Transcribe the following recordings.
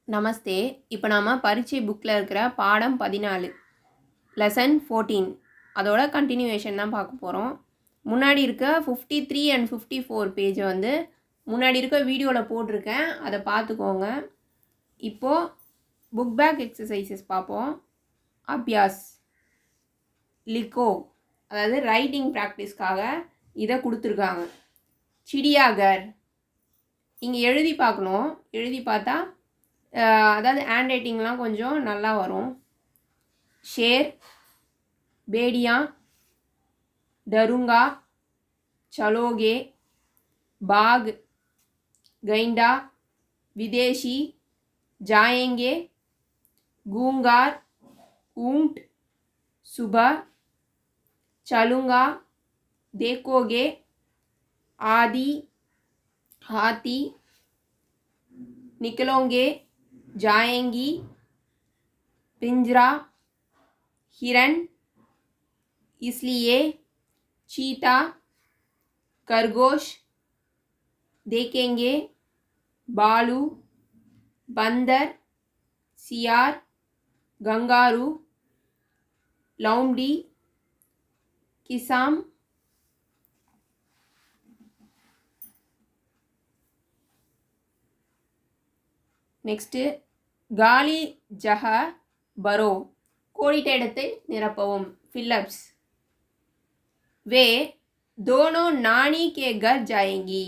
நமஸ்தே. இப்போ நாம் பரீட்சை புக்கில் இருக்கிற பாடம் 14 லெசன் 14 அதோட கண்டினியூவேஷன் தான் பார்க்க போகிறோம். முன்னாடி இருக்க 53 அண்ட் 54 பேஜை வந்து முன்னாடி இருக்க வீடியோவில் போட்டிருக்கேன், அதை பார்த்துக்கோங்க. இப்போது புக் பேக் எக்ஸசைசஸ் பார்ப்போம். அபியாஸ் லிக்கோ, அதாவது ரைட்டிங் ப்ராக்டிஸ்க்காக இதை கொடுத்துருக்காங்க. சிடியாகர் இங்கே எழுதி பார்க்கணும். எழுதி பார்த்தா அதாவது ஹேண்ட் ரைட்டிங்லாம் கொஞ்சம் நல்லா வரும். ஷேர், பேடியா, டருங்கா, சலோகே, பாக், கைண்டா, விதேஷி, ஜாயேங்கே, கூங்கார், ஊண்ட், சுபா, சலுங்கா, देखोगे, आदि, हाथी, निकलोगे, जाएंगी, पिंजरा, हिरन, इसलिए, चीता, खरगोश, देखेंगे, बालू, बंदर, सियार, गंगारू, लौंडी, किसाम, नेक्स्ट गाली जह बरो कोडिट இடத்தை நிரப்பவும் फिलअप्स वे दोनों नानी के घर जाएंगी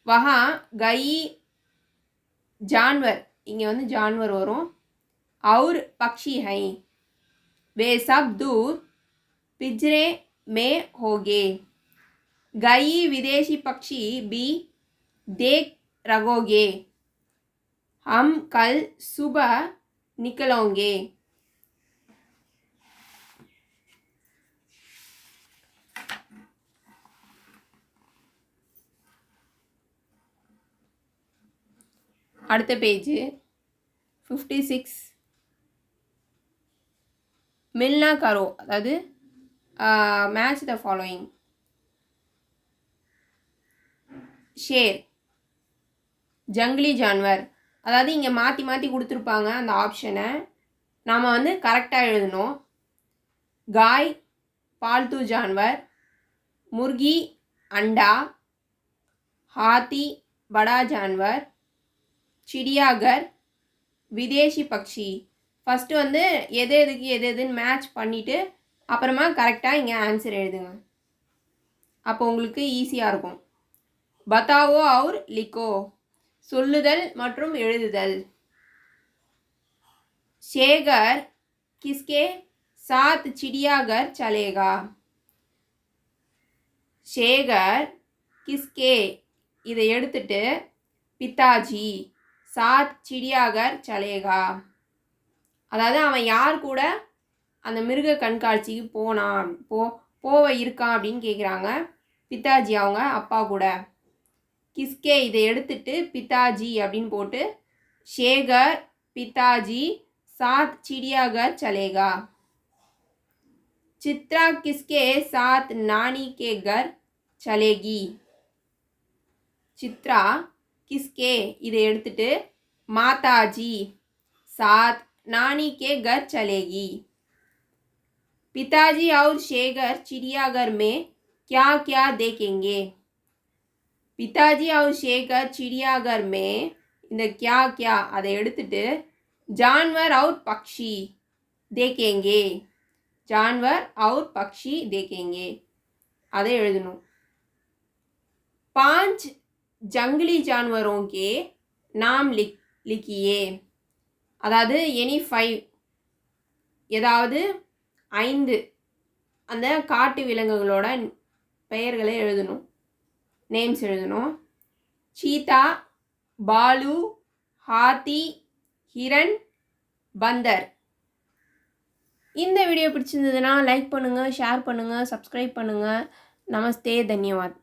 वहाँ गई जानवर இங்கே வந்து जानवर வரும் और पक्षी हैं वे सब दूर पिंजरे में होंगे गई विदेशी पक्षी भी देख रहोगे हम कल सुबह निकलोगे அடுத்த பேஜ் 56 मिलना करो அதாவது मैच द फॉलोइंग शेर जंगली जानवर அதாவது இங்கே மாற்றி மாற்றி கொடுத்துருப்பாங்க அந்த ஆப்ஷனை நாம் வந்து கரெக்டாக எழுதணும். गाय पालतू जानवर, मुर्गी अंडा, हाथी बड़ा जानवर, चिड़ियाघर विदेशी पक्षी. ஃபஸ்ட்டு வந்து எது எதுக்கு எது எதுன்னு மேட்ச் பண்ணிவிட்டு அப்புறமா கரெக்டாக இங்கே ஆன்சர் எழுதுங்க. அப்போ உங்களுக்கு ஈஸியாக இருக்கும். பத்தாவோ और लिखो சொல்லுதல் மற்றும் எழுதுதல். शेगर किसके साथ चिड़ियाघर चलेगा शेगर किसके இதை எடுத்துட்டு பிதாஜி சாத் சிடியாகர் சலேகா, அதாவது அவன் யார் கூட அந்த மிருக கண்காட்சிக்கு போவ இருக்கான் அப்படின்னு கேட்குறாங்க. பிதாஜி அவங்க அப்பா கூட. கிஸ்கே இதை எடுத்துட்டு பிதாஜி அப்படின்னு போட்டு ஷேகர் பிதாஜி சாத் சிடியாகர் சலேகா. சித்ரா கிஸ்கே சாத் நானி கே கர் சலேகி சித்ரா கிஸ்கே இதை எடுத்துட்டு மாதாஜி साथ नानी के घर चलेगी. पिताजी और शेगर चिड़ियाघर में क्या क्या देखेंगे पिताजी और शेगर चिड़ियाघर में இந்த क्या क्या அதை எடுத்துட்டு जानवर और पक्षी देखेंगे जानवर और पक्षी देखेंगे அதை எழுதணும். 5 जंगली जानवरों के नाम लिखिए அதாவது எனி 5 ஏதாவது 5 அந்த காட்டு விலங்குகளோட பெயர்களை எழுதணும், நேம்ஸ் எழுதணும். சீதா, பாலு, ஹாத்தி, ஹிரன், பந்தர். இந்த வீடியோ பிடிச்சிருந்ததுன்னா லைக் பண்ணுங்கள், ஷேர் பண்ணுங்கள், சப்ஸ்கிரைப் பண்ணுங்கள். நமஸ்தே, தன்யவாத்.